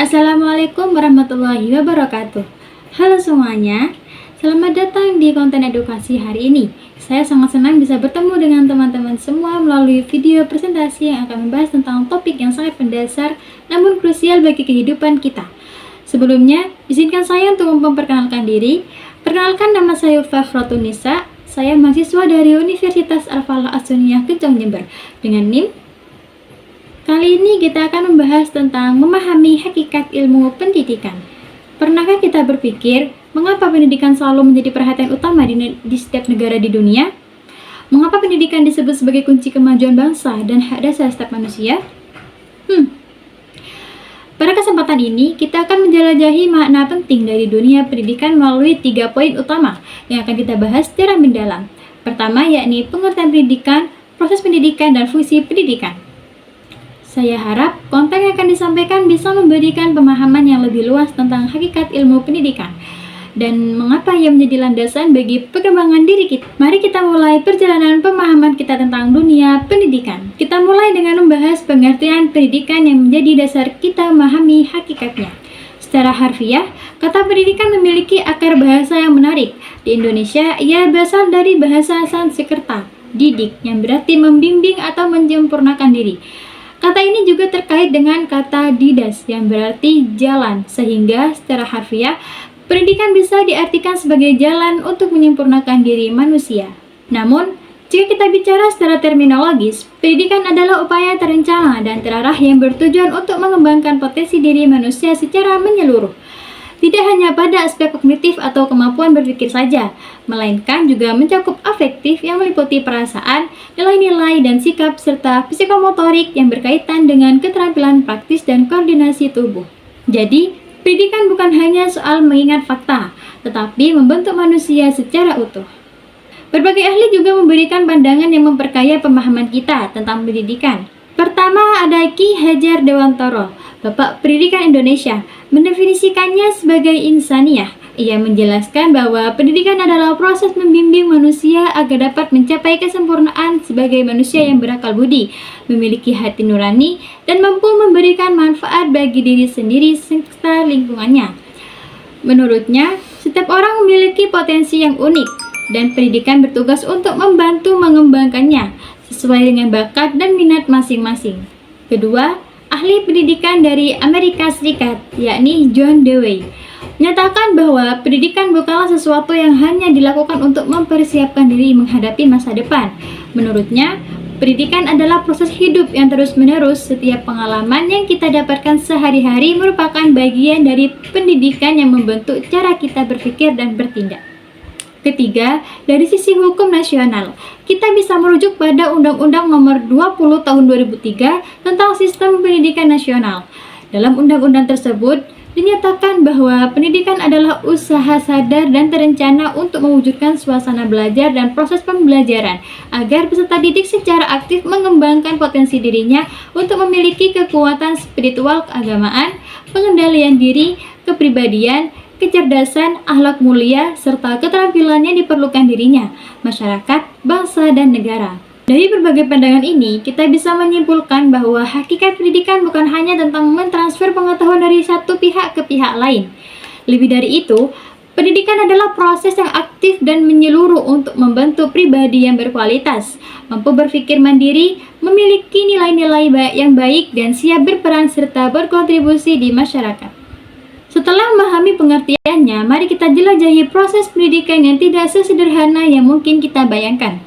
Assalamualaikum warahmatullahi wabarakatuh. Halo semuanya, selamat datang di konten edukasi hari ini. Saya sangat senang bisa bertemu dengan teman-teman semua melalui video presentasi yang akan membahas tentang topik yang sangat mendasar namun krusial bagi kehidupan kita. Sebelumnya, izinkan saya untuk memperkenalkan diri. Perkenalkan, nama saya Fafratun Nisa. Saya mahasiswa dari Universitas Al-Falah As-Sunniyah Kencong Jember dengan NIM. Kali ini kita akan membahas tentang memahami hakikat ilmu pendidikan. Pernahkah kita berpikir, mengapa pendidikan selalu menjadi perhatian utama di setiap negara di dunia? Mengapa pendidikan disebut sebagai kunci kemajuan bangsa dan hak dasar setiap manusia? Pada kesempatan ini, kita akan menjelajahi makna penting dari dunia pendidikan melalui 3 poin utama yang akan kita bahas secara mendalam. Pertama, yakni pengertian pendidikan, proses pendidikan, dan fungsi pendidikan. Saya harap konten yang akan disampaikan bisa memberikan pemahaman yang lebih luas tentang hakikat ilmu pendidikan dan mengapa ia menjadi landasan bagi perkembangan diri kita. Mari kita mulai perjalanan pemahaman kita tentang dunia pendidikan. Kita mulai dengan membahas pengertian pendidikan yang menjadi dasar kita memahami hakikatnya. Secara harfiah, kata pendidikan memiliki akar bahasa yang menarik. Di Indonesia, ia berasal dari bahasa Sanskerta, didik, yang berarti membimbing atau menyempurnakan diri. Kata ini juga terkait dengan kata didas yang berarti jalan, sehingga secara harfiah, pendidikan bisa diartikan sebagai jalan untuk menyempurnakan diri manusia. Namun, jika kita bicara secara terminologis, pendidikan adalah upaya terencana dan terarah yang bertujuan untuk mengembangkan potensi diri manusia secara menyeluruh. Tidak hanya pada aspek kognitif atau kemampuan berpikir saja, melainkan juga mencakup afektif yang meliputi perasaan, nilai-nilai dan sikap, serta psikomotorik yang berkaitan dengan keterampilan praktis dan koordinasi tubuh. Jadi, pendidikan bukan hanya soal mengingat fakta, tetapi membentuk manusia secara utuh. Berbagai ahli juga memberikan pandangan yang memperkaya pemahaman kita tentang pendidikan. Pertama ada Ki Hajar Dewantoro, Bapak Pendidikan Indonesia, mendefinisikannya sebagai insaniah. Ia menjelaskan bahwa pendidikan adalah proses membimbing manusia agar dapat mencapai kesempurnaan sebagai manusia yang berakal budi, memiliki hati nurani, dan mampu memberikan manfaat bagi diri sendiri serta lingkungannya. Menurutnya, setiap orang memiliki potensi yang unik, dan pendidikan bertugas untuk membantu mengembangkannya sesuai dengan bakat dan minat masing-masing. Kedua, ahli pendidikan dari Amerika Serikat, yakni John Dewey, menyatakan bahwa pendidikan bukanlah sesuatu yang hanya dilakukan untuk mempersiapkan diri menghadapi masa depan. Menurutnya, pendidikan adalah proses hidup yang terus-menerus. Setiap pengalaman yang kita dapatkan sehari-hari merupakan bagian dari pendidikan yang membentuk cara kita berpikir dan bertindak. Ketiga, dari sisi hukum nasional, kita bisa merujuk pada Undang-Undang Nomor 20 Tahun 2003 tentang Sistem Pendidikan Nasional. Dalam undang-undang tersebut, dinyatakan bahwa pendidikan adalah usaha sadar dan terencana untuk mewujudkan suasana belajar dan proses pembelajaran agar peserta didik secara aktif mengembangkan potensi dirinya untuk memiliki kekuatan spiritual keagamaan, pengendalian diri, kepribadian, kecerdasan, akhlak mulia, serta keterampilan yang diperlukan dirinya, masyarakat, bangsa, dan negara. Dari berbagai pandangan ini, kita bisa menyimpulkan bahwa hakikat pendidikan bukan hanya tentang mentransfer pengetahuan dari satu pihak ke pihak lain. Lebih dari itu, pendidikan adalah proses yang aktif dan menyeluruh untuk membentuk pribadi yang berkualitas, mampu berpikir mandiri, memiliki nilai-nilai yang baik, dan siap berperan serta berkontribusi di masyarakat. Setelah memahami pengertiannya, mari kita jelajahi proses pendidikan yang tidak sesederhana yang mungkin kita bayangkan.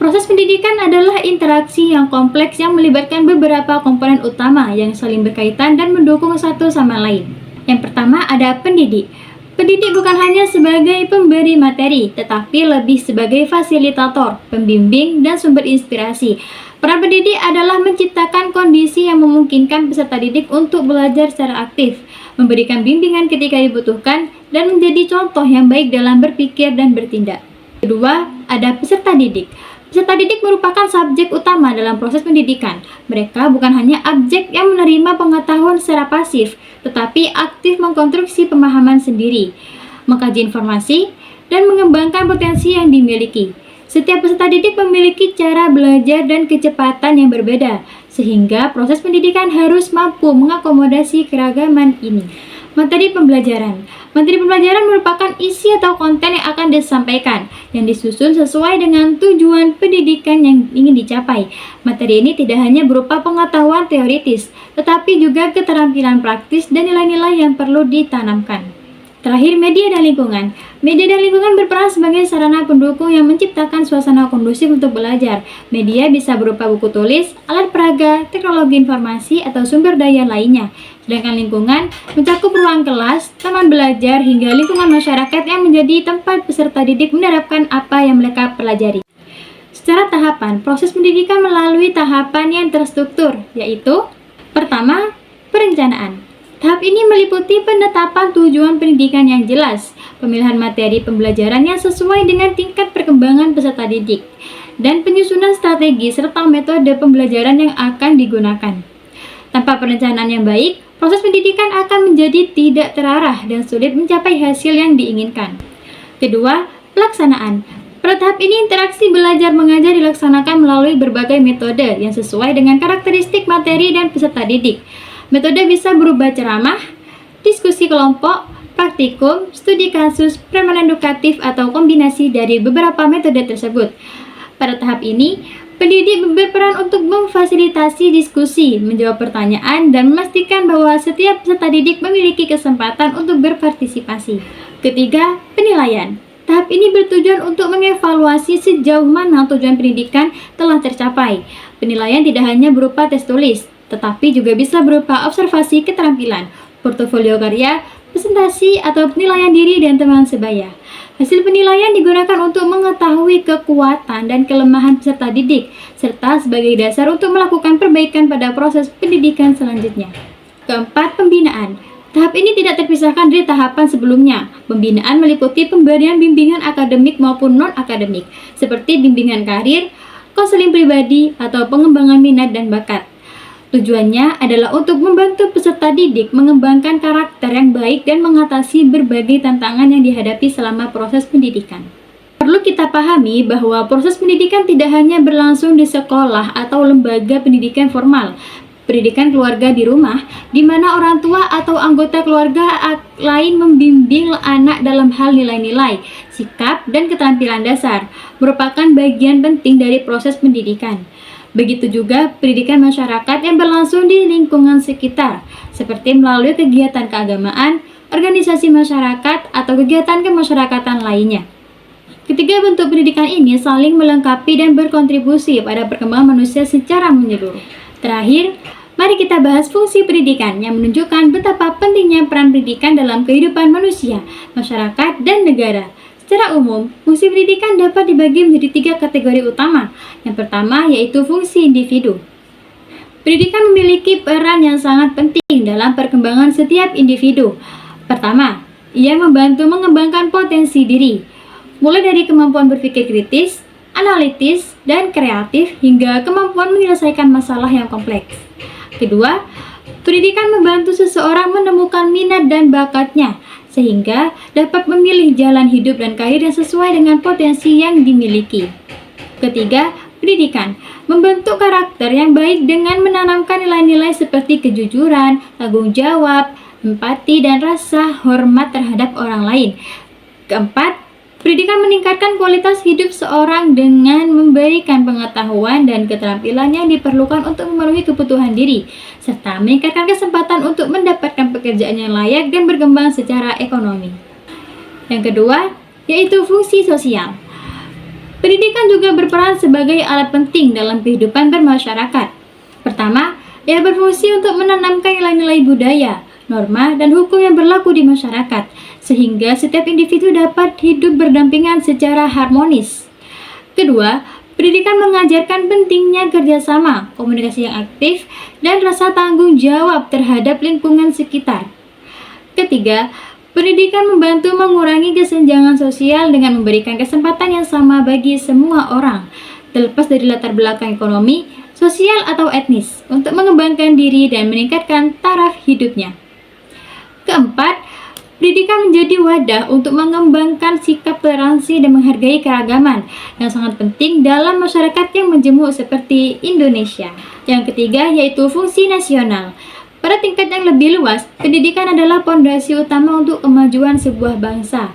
Proses pendidikan adalah interaksi yang kompleks yang melibatkan beberapa komponen utama yang saling berkaitan dan mendukung satu sama lain. Yang pertama ada pendidik. Pendidik bukan hanya sebagai pemberi materi, tetapi lebih sebagai fasilitator, pembimbing, dan sumber inspirasi. Peran pendidik adalah menciptakan kondisi yang memungkinkan peserta didik untuk belajar secara aktif, memberikan bimbingan ketika dibutuhkan, dan menjadi contoh yang baik dalam berpikir dan bertindak. Kedua, ada peserta didik. Peserta didik merupakan subjek utama dalam proses pendidikan. Mereka bukan hanya objek yang menerima pengetahuan secara pasif, tetapi aktif mengkonstruksi pemahaman sendiri, mengkaji informasi, dan mengembangkan potensi yang dimiliki. Setiap peserta didik memiliki cara belajar dan kecepatan yang berbeda, sehingga proses pendidikan harus mampu mengakomodasi keragaman ini. Materi pembelajaran. Materi pembelajaran merupakan isi atau konten yang akan disampaikan, yang disusun sesuai dengan tujuan pendidikan yang ingin dicapai. Materi ini tidak hanya berupa pengetahuan teoritis, tetapi juga keterampilan praktis dan nilai-nilai yang perlu ditanamkan. Terakhir, media dan lingkungan. Media dan lingkungan berperan sebagai sarana pendukung yang menciptakan suasana kondusif untuk belajar. Media bisa berupa buku tulis, alat peraga, teknologi informasi, atau sumber daya lainnya. Sedangkan lingkungan mencakup ruang kelas, taman belajar, hingga lingkungan masyarakat yang menjadi tempat peserta didik menerapkan apa yang mereka pelajari. Secara tahapan, proses pendidikan melalui tahapan yang terstruktur, yaitu pertama, perencanaan. Tahap ini meliputi penetapan tujuan pendidikan yang jelas, pemilihan materi pembelajaran yang sesuai dengan tingkat perkembangan peserta didik, dan penyusunan strategi serta metode pembelajaran yang akan digunakan. Tanpa perencanaan yang baik, proses pendidikan akan menjadi tidak terarah dan sulit mencapai hasil yang diinginkan. Kedua, pelaksanaan. Pada tahap ini, interaksi belajar mengajar dilaksanakan melalui berbagai metode yang sesuai dengan karakteristik materi dan peserta didik. Metode bisa berupa ceramah, diskusi kelompok, praktikum, studi kasus, permainan edukatif, atau kombinasi dari beberapa metode tersebut. Pada tahap ini, pendidik berperan untuk memfasilitasi diskusi, menjawab pertanyaan, dan memastikan bahwa setiap peserta didik memiliki kesempatan untuk berpartisipasi. Ketiga, penilaian. Tahap ini bertujuan untuk mengevaluasi sejauh mana tujuan pendidikan telah tercapai. Penilaian tidak hanya berupa tes tulis, tetapi juga bisa berupa observasi keterampilan, portofolio karya, presentasi, atau penilaian diri dan teman sebaya. Hasil penilaian digunakan untuk mengetahui kekuatan dan kelemahan peserta didik, serta sebagai dasar untuk melakukan perbaikan pada proses pendidikan selanjutnya. Keempat, pembinaan. Tahap ini tidak terpisahkan dari tahapan sebelumnya. Pembinaan meliputi pemberian bimbingan akademik maupun non-akademik, seperti bimbingan karir, konseling pribadi, atau pengembangan minat dan bakat. Tujuannya adalah untuk membantu peserta didik mengembangkan karakter yang baik dan mengatasi berbagai tantangan yang dihadapi selama proses pendidikan. Perlu kita pahami bahwa proses pendidikan tidak hanya berlangsung di sekolah atau lembaga pendidikan formal. Pendidikan keluarga di rumah, di mana orang tua atau anggota keluarga lain membimbing anak dalam hal nilai-nilai, sikap, dan keterampilan dasar, merupakan bagian penting dari proses pendidikan. Begitu juga pendidikan masyarakat yang berlangsung di lingkungan sekitar, seperti melalui kegiatan keagamaan, organisasi masyarakat, atau kegiatan kemasyarakatan lainnya. Ketiga bentuk pendidikan ini saling melengkapi dan berkontribusi pada perkembangan manusia secara menyeluruh. Terakhir, mari kita bahas fungsi pendidikan yang menunjukkan betapa pentingnya peran pendidikan dalam kehidupan manusia, masyarakat, dan negara. Secara umum, fungsi pendidikan dapat dibagi menjadi 3 kategori utama. Yang pertama yaitu fungsi individu. Pendidikan memiliki peran yang sangat penting dalam perkembangan setiap individu. Pertama, ia membantu mengembangkan potensi diri, mulai dari kemampuan berpikir kritis, analitis, dan kreatif, hingga kemampuan menyelesaikan masalah yang kompleks. Kedua, pendidikan membantu seseorang menemukan minat dan bakatnya, sehingga dapat memilih jalan hidup dan karir yang sesuai dengan potensi yang dimiliki. Ketiga, pendidikan membentuk karakter yang baik dengan menanamkan nilai-nilai seperti kejujuran, tanggung jawab, empati, dan rasa hormat terhadap orang lain. Keempat, pendidikan meningkatkan kualitas hidup seorang dengan memberikan pengetahuan dan keterampilan yang diperlukan untuk memenuhi kebutuhan diri, serta meningkatkan kesempatan untuk mendapatkan pekerjaan yang layak dan berkembang secara ekonomi. Yang kedua, yaitu fungsi sosial. Pendidikan juga berperan sebagai alat penting dalam kehidupan bermasyarakat. Pertama, ia berfungsi untuk menanamkan nilai-nilai budaya, norma, dan hukum yang berlaku di masyarakat, sehingga setiap individu dapat hidup berdampingan secara harmonis. Kedua, pendidikan mengajarkan pentingnya kerjasama, komunikasi yang aktif, dan rasa tanggung jawab terhadap lingkungan sekitar. Ketiga, pendidikan membantu mengurangi kesenjangan sosial dengan memberikan kesempatan yang sama bagi semua orang, terlepas dari latar belakang ekonomi, sosial, atau etnis, untuk mengembangkan diri dan meningkatkan taraf hidupnya. Keempat, Pendidikan menjadi wadah untuk mengembangkan sikap toleransi dan menghargai keragaman yang sangat penting dalam masyarakat yang majemuk seperti Indonesia. Yang ketiga yaitu fungsi nasional. Pada tingkat yang lebih luas, pendidikan adalah pondasi utama untuk kemajuan sebuah bangsa.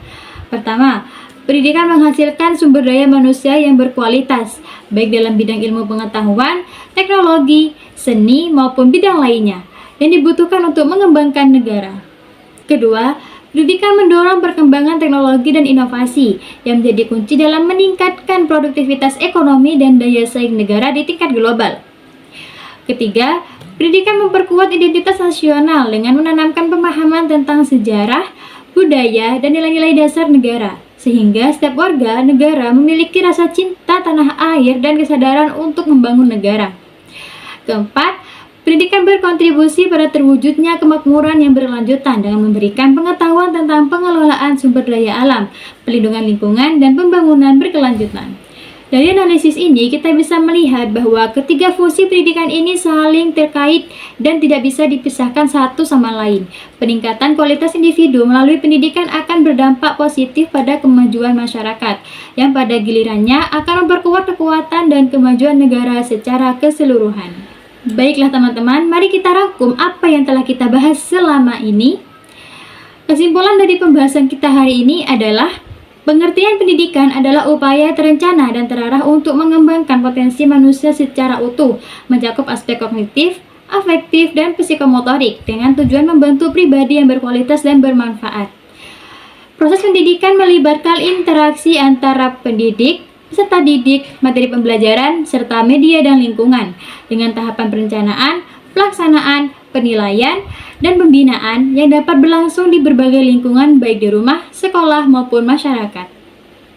Pertama, pendidikan menghasilkan sumber daya manusia yang berkualitas, baik dalam bidang ilmu pengetahuan, teknologi, seni, maupun bidang lainnya, yang dibutuhkan untuk mengembangkan negara. Kedua, pendidikan mendorong perkembangan teknologi dan inovasi yang menjadi kunci dalam meningkatkan produktivitas ekonomi dan daya saing negara di tingkat global. Ketiga, pendidikan memperkuat identitas nasional dengan menanamkan pemahaman tentang sejarah, budaya, dan nilai-nilai dasar negara, sehingga setiap warga negara memiliki rasa cinta tanah air dan kesadaran untuk membangun negara. Keempat, pendidikan berkontribusi pada terwujudnya kemakmuran yang berkelanjutan dengan memberikan pengetahuan tentang pengelolaan sumber daya alam, pelindungan lingkungan, dan pembangunan berkelanjutan. Dari analisis ini, kita bisa melihat bahwa ketiga fungsi pendidikan ini saling terkait dan tidak bisa dipisahkan satu sama lain. Peningkatan kualitas individu melalui pendidikan akan berdampak positif pada kemajuan masyarakat, yang pada gilirannya akan memperkuat kekuatan dan kemajuan negara secara keseluruhan. Baiklah teman-teman, mari kita rangkum apa yang telah kita bahas selama ini. Kesimpulan dari pembahasan kita hari ini adalah pengertian pendidikan adalah upaya terencana dan terarah untuk mengembangkan potensi manusia secara utuh, mencakup aspek kognitif, afektif, dan psikomotorik dengan tujuan membentuk pribadi yang berkualitas dan bermanfaat. Proses pendidikan melibatkan interaksi antara pendidik, peserta didik, materi pembelajaran, serta media dan lingkungan dengan tahapan perencanaan, pelaksanaan, penilaian, dan pembinaan yang dapat berlangsung di berbagai lingkungan baik di rumah, sekolah, maupun masyarakat.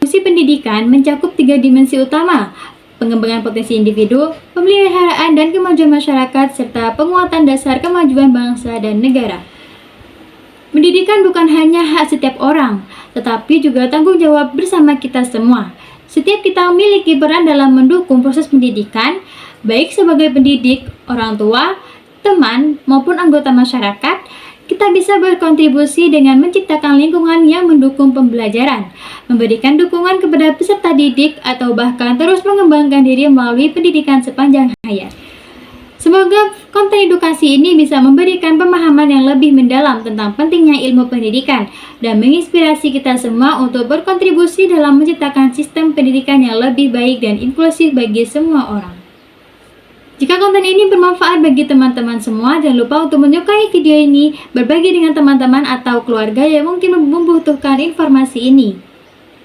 Fungsi pendidikan mencakup 3 dimensi utama, pengembangan potensi individu, pemeliharaan dan kemajuan masyarakat, serta penguatan dasar kemajuan bangsa dan negara. Pendidikan bukan hanya hak setiap orang, tetapi juga tanggung jawab bersama kita semua. Setiap kita memiliki peran dalam mendukung proses pendidikan, baik sebagai pendidik, orang tua, teman, maupun anggota masyarakat. Kita bisa berkontribusi dengan menciptakan lingkungan yang mendukung pembelajaran, memberikan dukungan kepada peserta didik, atau bahkan terus mengembangkan diri melalui pendidikan sepanjang hayat. Semoga konten edukasi ini bisa memberikan pemahaman yang lebih mendalam tentang pentingnya ilmu pendidikan dan menginspirasi kita semua untuk berkontribusi dalam menciptakan sistem pendidikan yang lebih baik dan inklusif bagi semua orang. Jika konten ini bermanfaat bagi teman-teman semua, jangan lupa untuk menyukai video ini, berbagi dengan teman-teman atau keluarga yang mungkin membutuhkan informasi ini.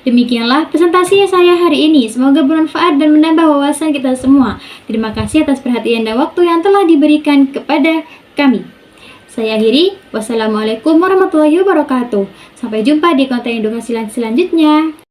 Demikianlah presentasi saya hari ini. Semoga bermanfaat dan menambah wawasan kita semua. Terima kasih atas perhatian dan waktu yang telah diberikan kepada kami. Saya akhiri. Wassalamualaikum warahmatullahi wabarakatuh. Sampai jumpa di konten edukasi selanjutnya.